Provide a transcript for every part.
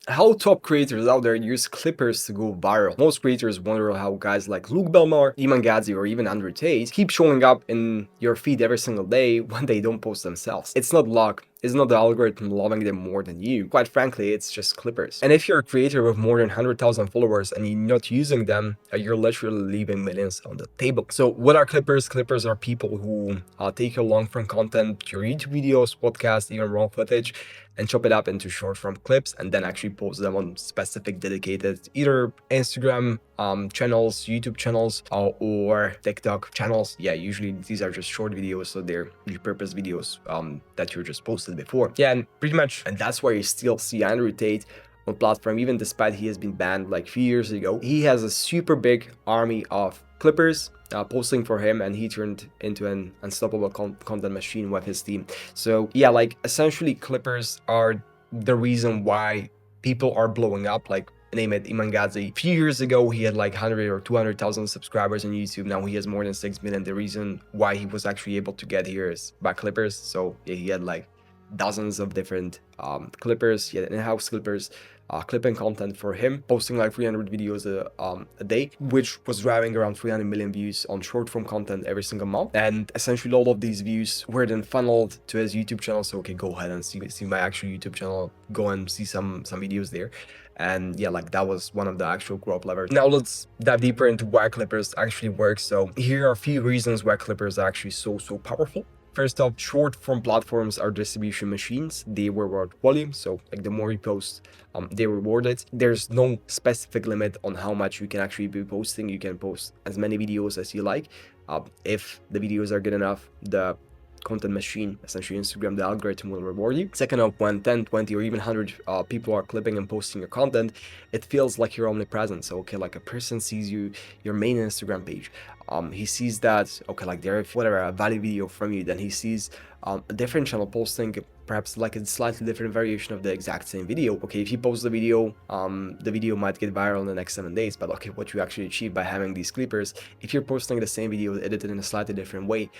How top creators out there use clippers to go viral. Most creators wonder how guys like Belmar, Iman, Gadzhi, or even Tate keep showing up in your feed every single day when they don't post themselves. It's not luck. It's not the algorithm loving them more than you. Quite frankly, it's just clippers. And if you're a creator with more than 100,000 followers and you're not using them, you're literally leaving millions on the table. So what are clippers? Clippers are people who take your long-form content, your YouTube videos, podcasts, even raw footage, and chop it up into short form clips and then actually post them on specific dedicated either Instagram channels, YouTube channels, or TikTok channels. Yeah, usually these are just short videos, so they're repurposed videos that you just posted before. Yeah, and pretty much, and that's why you still see Andrew Tate on platform, even despite he has been banned like a few years ago. He has a super big army of clippers posting for him, and he turned into an unstoppable content machine with his team. So yeah, like essentially clippers are the reason why people are blowing up. Like name it, Iman Gadzhi. A few years ago, he had like 100 or 200,000 subscribers on YouTube. Now he has more than 6 million. The reason why he was actually able to get here is by clippers. So yeah, he had like dozens of different clippers. He had in-house clippers clipping content for him, posting like 300 videos a day, which was driving around 300 million views on short form content every single month. And essentially all of these views were then funneled to his YouTube channel. So okay, go ahead and see my actual YouTube channel, go and see some videos there. And yeah, like that was one of the actual growth levers. Now let's dive deeper into why clippers actually work. So here are a few reasons why clippers are actually so powerful. First off, short form platforms are distribution machines. They reward volume, so like the more you post, they reward it. There's no specific limit on how much you can actually be posting. You can post as many videos as you like. If the videos are good enough, the content machine, essentially Instagram, the algorithm will reward you. Second off, when 10, 20, or even 100 people are clipping and posting your content, it feels like you're omnipresent. So, okay, like a person sees you, your main Instagram page. He sees that, okay, like there, whatever, a value video from you, then he sees a different channel posting perhaps like a slightly different variation of the exact same video. Okay, if you post the video might get viral in the next 7 days, but okay, what you actually achieve by having these clippers, if you're posting the same video edited in a slightly different way,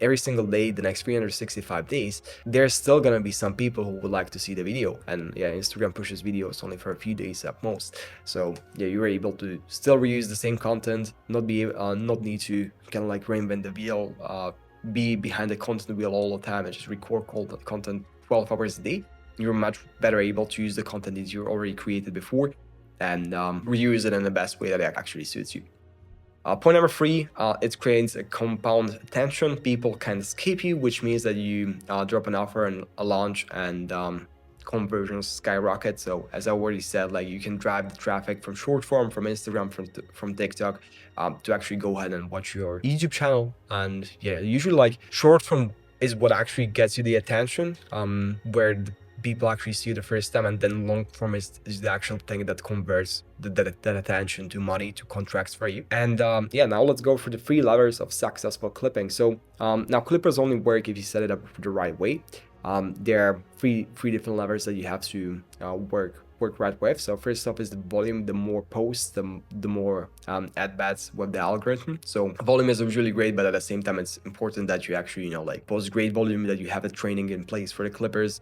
every single day, the next 365 days, there's still gonna be some people who would like to see the video. And yeah, Instagram pushes videos only for a few days at most. So yeah, you're able to still reuse the same content, not need to kind of like reinvent the wheel, be behind the content wheel all the time and just record content 12 hours a day. You're much better able to use the content that you already created before and reuse it in the best way that it actually suits you. Point number 3, it creates a compound attention. People can escape you, which means that you drop an offer and a launch and conversions skyrocket. So as I already said, like you can drive the traffic from short form, from Instagram, from TikTok, to actually go ahead and watch your YouTube channel. And yeah, usually like short form is what actually gets you the attention, where people actually see you the first time, and then long form is the actual thing that converts that attention to money, to contracts for you. And yeah, now let's go for the 3 levers of successful clipping. So now clippers only work if you set it up the right way. There are three different levers that you have to work right with. So first off is the volume. The more posts, the more ad bats with the algorithm. So volume is usually great, but at the same time, it's important that you actually, like post great volume, that you have a training in place for the clippers.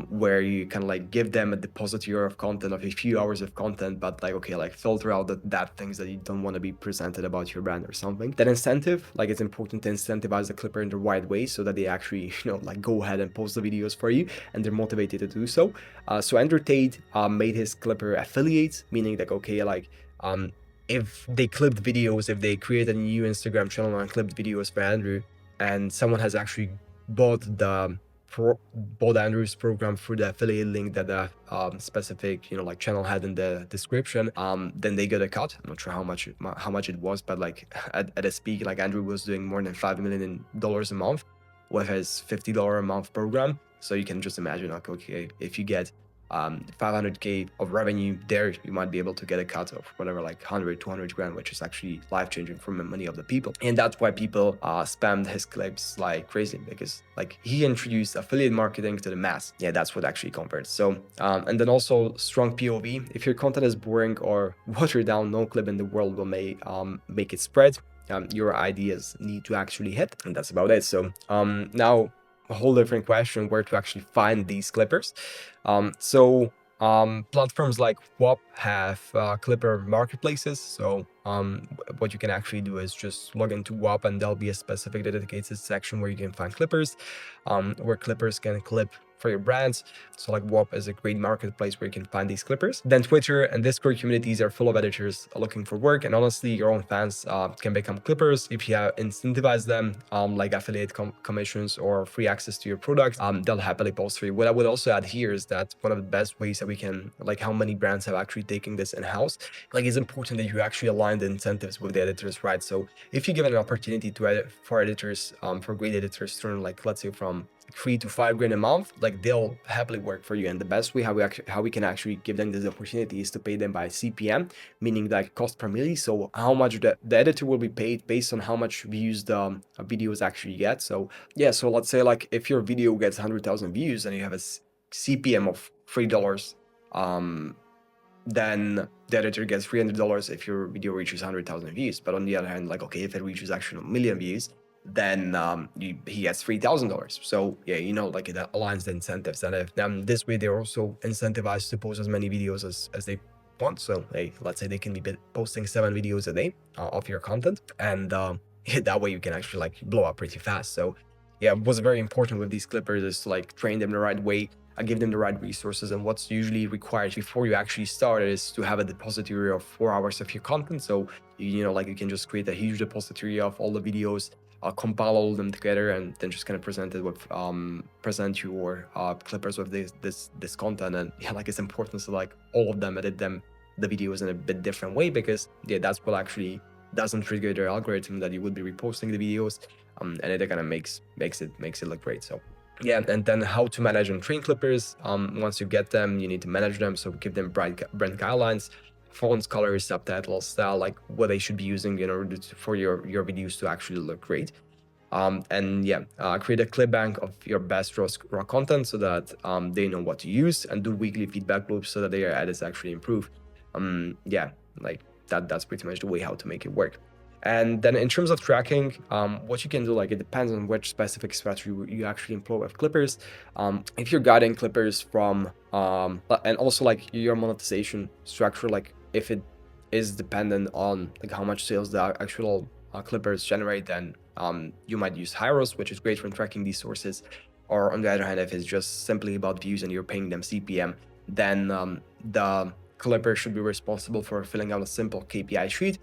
Where you can like give them a depository of content, of a few hours of content, but like, okay, like filter out that things that you don't want to be presented about your brand or something. That incentive, like it's important to incentivize the clipper in the right way so that they actually, like go ahead and post the videos for you and they're motivated to do so. So Andrew Tate made his clipper affiliates, meaning like, okay, like, if they clipped videos, if they create a new Instagram channel and clipped videos for Andrew, and someone has actually bought Andrew's program through the affiliate link that the specific like channel had in the description, then they get a cut. I'm not sure how much it was, but like at its peak, like Andrew was doing more than $5 million a month with his $50 a month program. So you can just imagine, like, okay, if you get 500k of revenue there, you might be able to get a cut of whatever, like 100, 200 grand, which is actually life-changing for many of the people. And that's why people spammed his clips like crazy, because like he introduced affiliate marketing to the mass. Yeah, that's what actually converts. So and then also strong POV. If your content is boring or watered down, no clip in the world will make it spread. Your ideas need to actually hit, and that's about it. So now a whole different question, where to actually find these clippers. So Platforms like WAP have Clipper marketplaces. So what you can actually do is just log into WAP, and there'll be a specific dedicated section where you can find clippers, where clippers can clip for your brands. So like WAP is a great marketplace where you can find these clippers. Then Twitter and Discord communities are full of editors looking for work, and honestly, your own fans can become clippers if you incentivize them, like affiliate commissions or free access to your product. They'll happily post for you. What I would also add here is that one of the best ways that we can, like how many brands have actually taken this in-house, like it's important that you actually align the incentives with the editors, right? So if you give an opportunity to edit for editors, for great editors to earn, like let's say from 3 to 5 grand a month, like they'll happily work for you. And the best way how we can actually give them this opportunity is to pay them by CPM, meaning like cost per milli. So how much the editor will be paid based on how much views the videos actually get. So yeah, so let's say like if your video gets 100,000 views and you have a CPM of $3, then the editor gets $300 if your video reaches 100,000 views. But on the other hand, like, okay, if it reaches actually 1,000,000 views, then he gets $3,000. So yeah, you know, like it aligns the incentives. And if this way, they're also incentivized to post as many videos as they want. So hey, let's say they can be posting 7 videos a day of your content, and that way you can actually like blow up pretty fast. So yeah, what's very important with these clippers is to like train them the right way, give them the right resources. And what's usually required before you actually start is to have a depository of 4 hours of your content. So you know, like you can just create a huge depository of all the videos, compile all of them together, and then just kind of present it with present your clippers with this content. And yeah, like it's important to like all of them edit them the videos in a bit different way, because yeah, that's what actually doesn't trigger their algorithm that you would be reposting the videos, and it kind of makes it look great. So yeah, and then how to manage and train clippers. Once you get them, you need to manage them. So give them brand guidelines, fonts, colors, subtitles, style, like what they should be using in order for your videos to actually look great. And yeah, create a clip bank of your best raw content so that they know what to use, and do weekly feedback loops so that their edits actually improve. Yeah, like that's pretty much the way how to make it work. And then in terms of tracking, what you can do, like it depends on which specific strategy you actually employ with clippers. If you're guiding clippers from, and also like your monetization structure, like if it is dependent on like how much sales the actual clippers generate, then you might use Hyros, which is great for tracking these sources. Or on the other hand, if it's just simply about views and you're paying them CPM, then the clipper should be responsible for filling out a simple KPI sheet,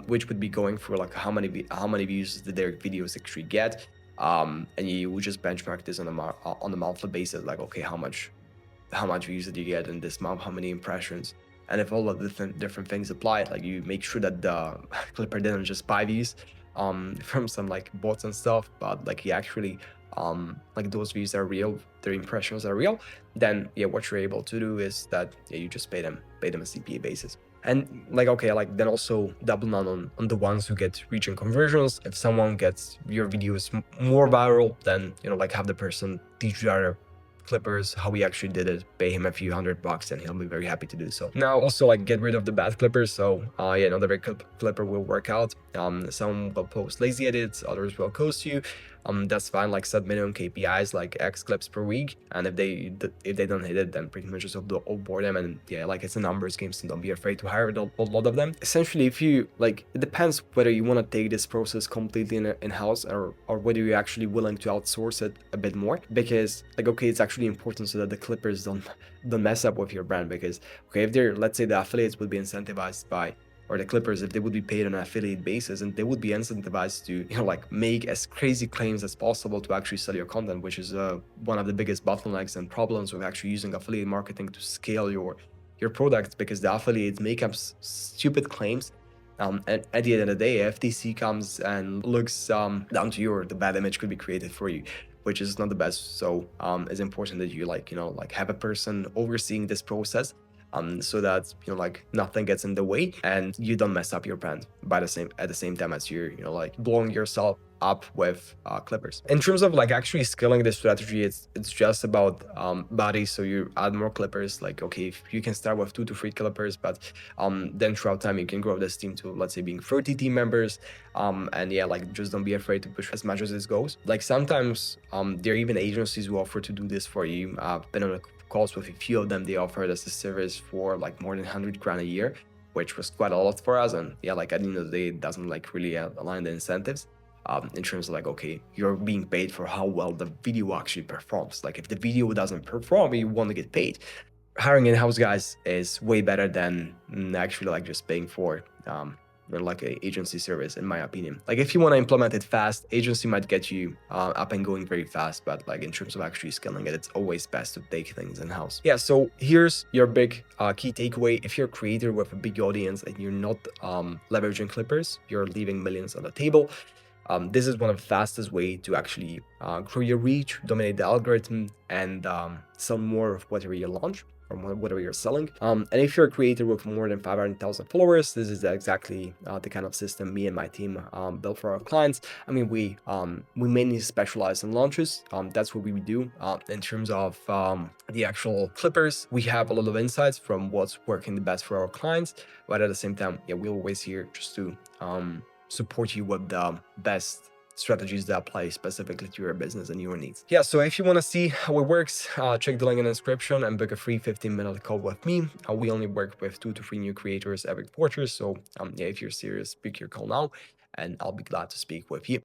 which would be going for like how many views did their videos actually get, and you would just benchmark this on a monthly basis, like okay, how much views did you get in this month, how many impressions, and if all of the different things apply, like you make sure that the clipper didn't just buy views from some like bots and stuff, but like he actually like those views are real, their impressions are real, then yeah, what you're able to do is that yeah, you just pay them a CPA basis. And like okay, like then also double down on the ones who get reach and conversions. If someone gets your videos more viral, then you know, like have the person teach you other clippers how he actually did it, pay him a few $100 and he'll be very happy to do so. Now also like get rid of the bad clippers. So yeah, not every clipper will work out. Some will post lazy edits, others will coast you. That's fine. Like set minimum KPIs like X clips per week, and if they don't hit it, then pretty much just offboard them. And yeah, like it's a numbers game, so don't be afraid to hire a lot of them. Essentially, if you like, it depends whether you want to take this process completely in-house or whether you're actually willing to outsource it a bit more, because like okay, it's actually important so that the clippers don't mess up with your brand. Because okay, if they're, let's say the affiliates would be incentivized by, or the clippers, if they would be paid on an affiliate basis, and they would be incentivized to, you know, like make as crazy claims as possible to actually sell your content, which is one of the biggest bottlenecks and problems with actually using affiliate marketing to scale your products, because the affiliates make up stupid claims. And at the end of the day, FTC comes and looks down to you, or the bad image could be created for you, which is not the best. So it's important that you like, you know, like have a person overseeing this process, so that, you know, like nothing gets in the way and you don't mess up your brand at the same time as you're, you know, like blowing yourself up with clippers. In terms of like actually scaling this strategy, it's just about bodies. So you add more clippers. Like okay, if you can start with 2 to 3 clippers, but then throughout time you can grow this team to, let's say, being 30 team members. And yeah, like just don't be afraid to push as much as this goes. Like sometimes there are even agencies who offer to do this for you. I've been on a calls with a few of them. They offered us a service for like more than 100 grand a year, which was quite a lot for us. And yeah, like at the end of the day, it doesn't like really align the incentives. In terms of like, okay, you're being paid for how well the video actually performs. Like if the video doesn't perform, you want to get paid. Hiring in-house guys is way better than actually like just paying for like a agency service, in my opinion. Like if you want to implement it fast, agency might get you up and going very fast, but like in terms of actually scaling it, it's always best to take things in-house. Yeah, so here's your big key takeaway. If you're a creator with a big audience and you're not leveraging clippers, you're leaving millions on the table. This is one of the fastest way to actually grow your reach, dominate the algorithm, and sell more of whatever you launch or whatever you're selling. And if you're a creator with more than 500,000 followers, this is exactly the kind of system me and my team built for our clients. I mean, we mainly specialize in launches. That's what we do. In terms of the actual clippers, we have a lot of insights from what's working the best for our clients, but at the same time, yeah, we're always here just to support you with the best strategies that apply specifically to your business and your needs. Yeah, so if you want to see how it works, check the link in the description and book a free 15-minute call with me. We only work with 2 to 3 new creators every quarter. So yeah, if you're serious, book your call now and I'll be glad to speak with you.